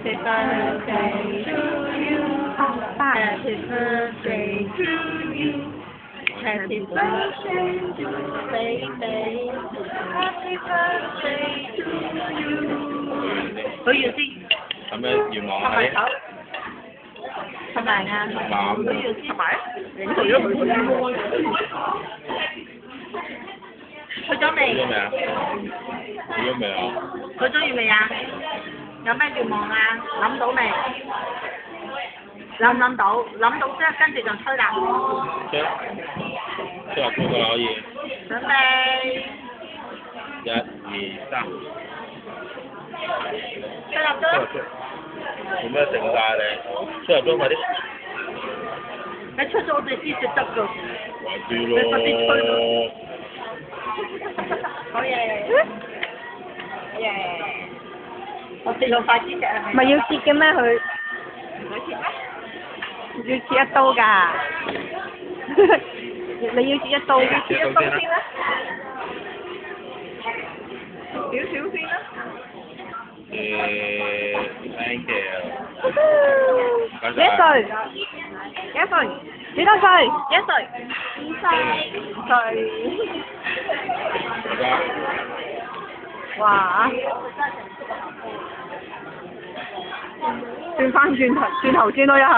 Happy birthday to you. Happy birthday to you. Happy birthday to baby. Happy birthday to you. 許願先。咁樣願望係係咪啊？啱許願先。係咪？你做咗佢先。去咗未？去咗未啊？去咗未啊？去咗月未啊？有咩願望啊？諗到未？諗唔諗到？諗到之後跟住就吹啦。吹吹個啦可以。準備。1、2、3。吹蠟燭。做咩成㗎你？吹蠟燭快啲。你出咗我哋先至得㗎。快啲你快啲吹咯！咯。好嘢！好嘢！我切用筷子食係咪？咪要切嘅咩佢？唔使切咩？要切一刀㗎。你要切一刀嘅。切一刀先啦。少少先啦。Thank you。幾歲？幾歲？幾多歲？幾歲？2歲。2歲。大家。哇！轉翻轉頭轉多一係。